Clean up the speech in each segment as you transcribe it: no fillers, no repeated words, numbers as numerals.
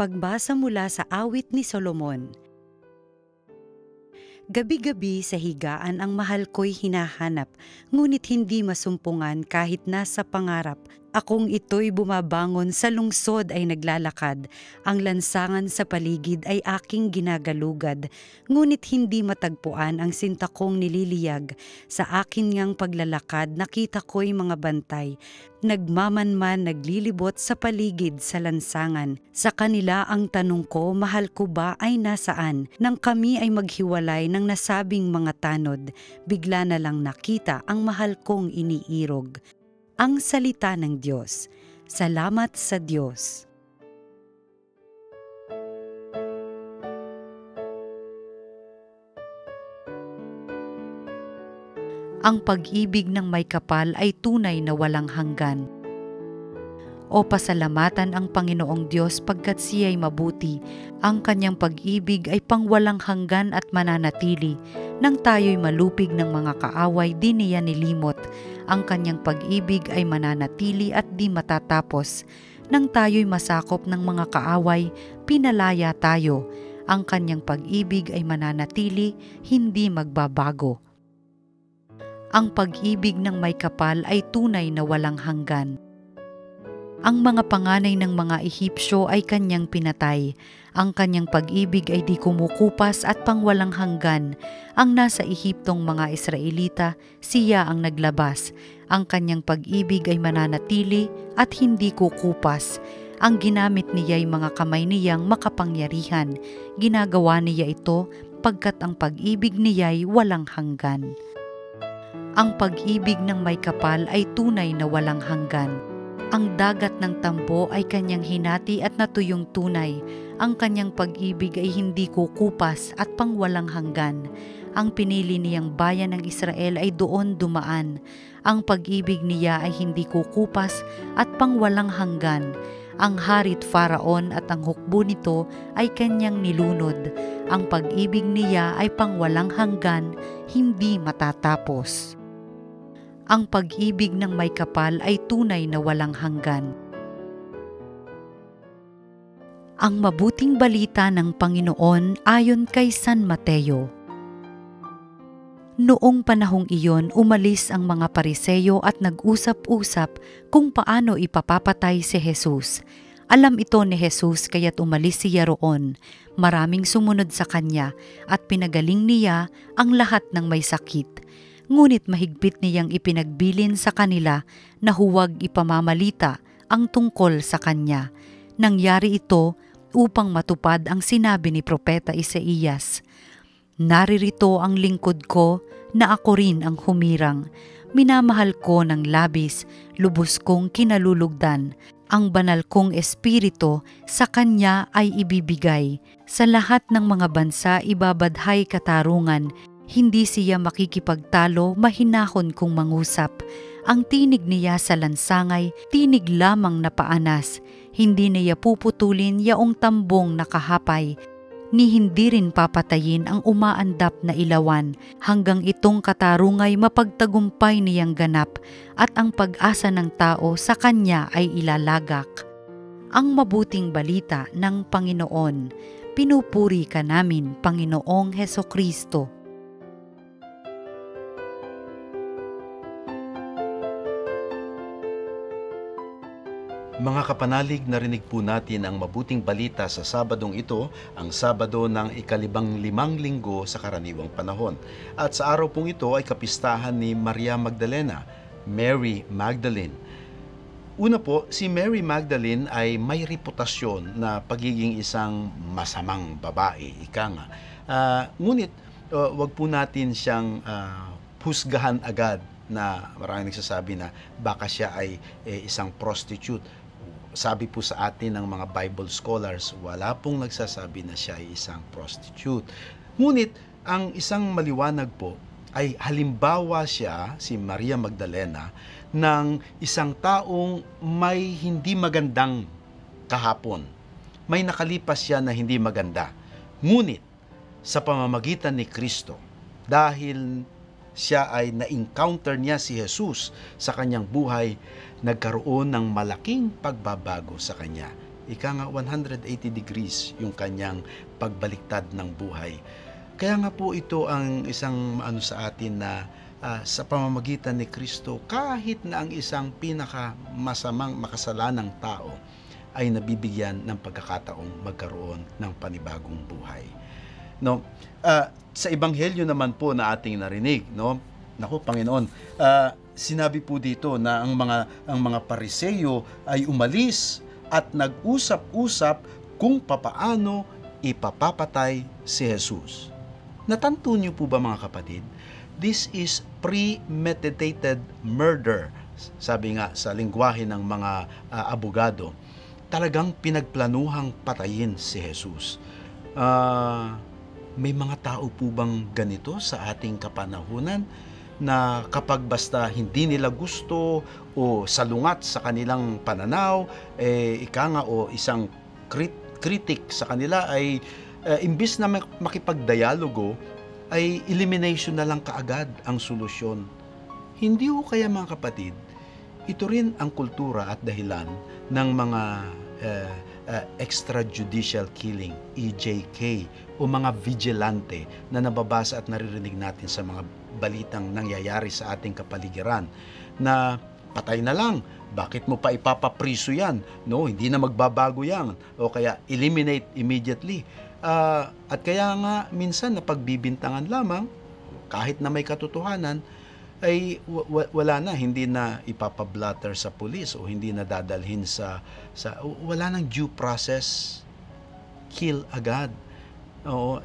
Pagbasa mula sa Awit ni Solomon. Gabi-gabi sa higaan ang mahal ko'y hinahanap, ngunit hindi masumpungan kahit nasa pangarap. Akong ito'y bumabangon sa lungsod ay naglalakad, ang lansangan sa paligid ay aking ginagalugad, ngunit hindi matagpuan ang sinta kong nililiyag. Sa akin ngang paglalakad nakita ko'y mga bantay, nagmamanman naglilibot sa paligid sa lansangan. Sa kanila ang tanong ko, mahal ko ba ay nasaan? Nang kami ay maghiwalay ng nasabing mga tanod, bigla na lang nakita ang mahal kong iniirog. Ang salita ng Diyos. Salamat sa Diyos. Ang pag-ibig ng may kapal ay tunay na walang hanggan. O pasalamatan ang Panginoong Diyos pagkat siya'y mabuti. Ang kanyang pag-ibig ay pangwalang hanggan at mananatili. Nang tayo'y malupig ng mga kaaway, di niya nilimot. Ang kanyang pag-ibig ay mananatili at di matatapos. Nang tayo'y masakop ng mga kaaway, pinalaya tayo. Ang kanyang pag-ibig ay mananatili, hindi magbabago. Ang pag-ibig ng may kapal ay tunay na walang hanggan. Ang mga panganay ng mga Ehipsyo ay kanyang pinatay. Ang kanyang pag-ibig ay di kumukupas at pangwalang hanggan. Ang nasa Ehiptong mga Israelita, siya ang naglabas. Ang kanyang pag-ibig ay mananatili at hindi kukupas. Ang ginamit niya'y mga kamay niyang makapangyarihan. Ginagawa niya ito pagkat ang pag-ibig niya'y walang hanggan. Ang pag-ibig ng may kapal ay tunay na walang hanggan. Ang dagat ng tambo ay kanyang hinati at natuyong tunay. Ang kanyang pag-ibig ay hindi kukupas at pangwalang hanggan. Ang pinili niyang bayan ng Israel ay doon dumaan. Ang pag-ibig niya ay hindi kukupas at pangwalang hanggan. Ang harit Faraon at ang hukbo nito ay kanyang nilunod. Ang pag-ibig niya ay pangwalang hanggan, hindi matatapos. Ang pag-ibig ng may kapal ay tunay na walang hanggan. Ang mabuting balita ng Panginoon ayon kay San Mateo. Noong panahong iyon, umalis ang mga Pariseyo at nag-usap-usap kung paano ipapapatay si Jesus. Alam ito ni Jesus kaya't umalis siya roon. Maraming sumunod sa kanya at pinagaling niya ang lahat ng may sakit. Ngunit mahigpit niyang ipinagbilin sa kanila na huwag ipamamalita ang tungkol sa kanya. Nangyari ito upang matupad ang sinabi ni Propeta Isaías. Naririto ang lingkod ko na ako rin ang humirang. Minamahal ko ng labis, lubos kong kinalulugdan. Ang banal kong espiritu sa kanya ay ibibigay. Sa lahat ng mga bansa ibabadhay katarungan. Hindi siya makikipagtalo, mahinahon kung mangusap. Ang tinig niya sa lansangay, tinig lamang na paanas. Hindi niya puputulin yaong tambong nakahapay, ni hindi rin papatayin ang umaandap na ilawan, hanggang itong katarungay mapagtagumpay niyang ganap, at ang pag-asa ng tao sa kanya ay ilalagak. Ang mabuting balita ng Panginoon. Pinupuri ka namin, Panginoong Hesukristo. Mga kapanalig, narinig po natin ang mabuting balita sa Sabadong ito, ang Sabado ng ika-5 linggo sa karaniwang panahon. At sa araw pong ito ay kapistahan ni Maria Magdalena, Mary Magdalene. Una po, si Mary Magdalene ay may reputasyon na pagiging isang masamang babae, ika nga. Ngunit, wag po natin siyang husgahan agad na maraming nagsasabi na baka siya ay isang prostitute. Sabi po sa atin ng mga Bible scholars, wala pong nagsasabi na siya ay isang prostitute. Ngunit, ang isang maliwanag po ay halimbawa siya, si Maria Magdalena, ng isang taong may hindi magandang kahapon. May nakalipas siya na hindi maganda. Ngunit, sa pamamagitan ni Kristo, dahil siya ay na-encounter niya si Jesus sa kanyang buhay, nagkaroon ng malaking pagbabago sa kanya. ika nga 180 degrees yung kanyang pagbaliktad ng buhay. Kaya nga po ito ang isang sa atin na sa pamamagitan ni Kristo, kahit na ang isang pinakamasamang makasalanang tao ay nabibigyan ng pagkakataong magkaroon ng panibagong buhay. No? Sa ebanghelyo naman po na ating narinig, no? Naku, Panginoon, sinabi po dito na ang mga Pariseyo ay umalis at nag-usap-usap kung papaano ipapapatay si Jesus. Natanto niyo po ba, mga kapatid? This is premeditated murder. Sabi nga sa lengguwahe ng mga abogado, talagang pinagplanuhang patayin si Jesus. May mga tao po bang ganito sa ating kapanahunan na kapag basta hindi nila gusto o salungat sa kanilang pananaw, o isang critic sa kanila ay imbis na makipagdialogo, ay elimination na lang kaagad ang solusyon. Hindi ho kaya, mga kapatid, ito rin ang kultura at dahilan ng mga extrajudicial killing, EJK, o mga vigilante na nababasa at naririnig natin sa mga balitang nangyayari sa ating kapaligiran, na patay na lang, bakit mo pa ipapapriso yan? No, hindi na magbabago yan. O kaya eliminate immediately. At kaya nga minsan napagbibintangan lamang, kahit na may katotohanan, ay wala na, hindi na ipapablatter sa pulis o hindi na dadalhin sa wala nang due process, kill agad. Oo,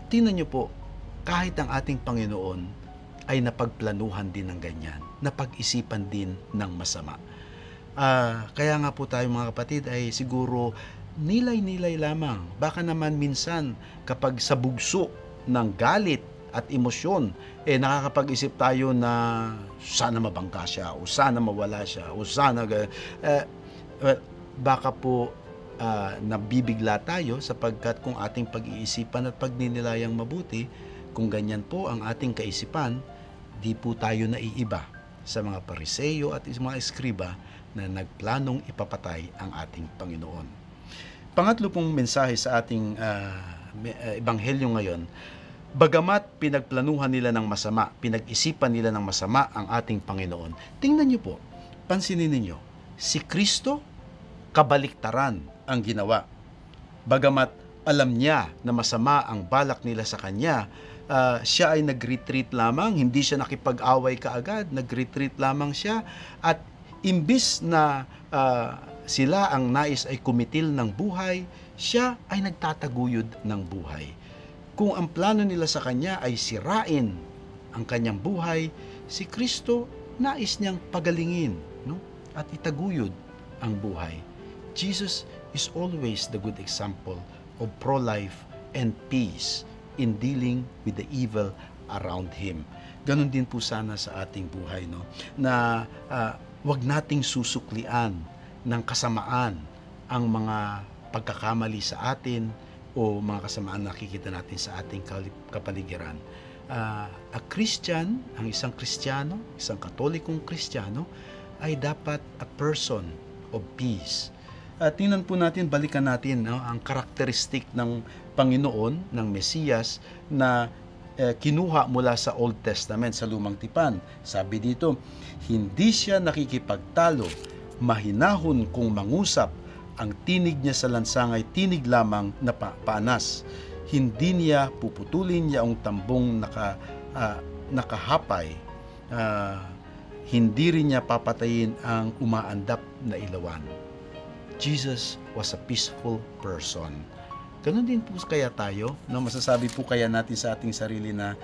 tingnan niyo po, kahit ang ating Panginoon ay napagplanuhan din ng ganyan, napag-isipan din ng masama. Kaya nga po tayo, mga kapatid, ay siguro nilay-nilay lamang. Baka naman minsan kapag sa bugso ng galit at emosyon, nakakapag-isip tayo na sana mabangga siya o sana mawala siya o sana baka po nabibigla tayo, sapagkat kung ating pag-iisipan at pagninilayang mabuti, kung ganyan po ang ating kaisipan, di po tayo naiiba sa mga Pariseyo at mga eskriba na nagplanong ipapatay ang ating Panginoon. Pangatlo pong mensahe sa ating ebanghelyo ngayon, bagamat pinagplanuhan nila ng masama, pinag-isipan nila ng masama ang ating Panginoon, tingnan niyo po, pansinin ninyo, si Kristo, kabaliktaran ang ginawa. Bagamat alam niya na masama ang balak nila sa Kanya, siya ay nag-retreat lamang, hindi siya nakipag-away kaagad, nag-retreat lamang siya, at imbis na sila ang nais ay kumitil ng buhay, siya ay nagtataguyod ng buhay. Kung ang plano nila sa Kanya ay sirain ang Kanyang buhay, si Kristo nais niyang pagalingin, no? At itaguyod ang buhay. Jesus is always the good example of pro-life and peace in dealing with the evil around Him. Ganon din po sana sa ating buhay, no? Na wag nating susuklian ng kasamaan ang mga pagkakamali sa atin o mga kasamaan na nakikita natin sa ating kapaligiran. A Christian, ang isang Kristiyano, isang Katolikong Kristiyano, ay dapat a person of peace. Tingnan po natin, balikan natin ang karakteristik ng Panginoon, ng Mesiyas, na kinuha mula sa Old Testament, sa Lumang Tipan. Sabi dito, hindi siya nakikipagtalo, mahinahon kung mangusap, ang tinig niya sa lansang ay tinig lamang na paanas. Hindi niya puputulin niya ang tambong nakahapay. Hindi rin niya papatayin ang umaandap na ilawan. Jesus was a peaceful person. Ganon din po kaya tayo, no? Masasabi po kaya natin sa ating sarili na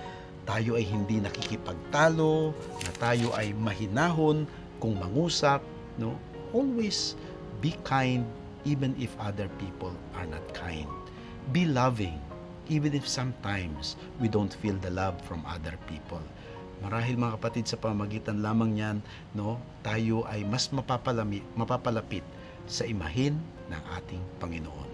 tayo ay hindi nakikipagtalo, na tayo ay mahinahon kung mangusap, no? Always be kind even if other people are not kind. Be loving even if sometimes we don't feel the love from other people. Marahil, mga kapatid, sa pamamagitan lamang niyan, no, tayo ay mas mapapalapit sa imahin ng ating Panginoon.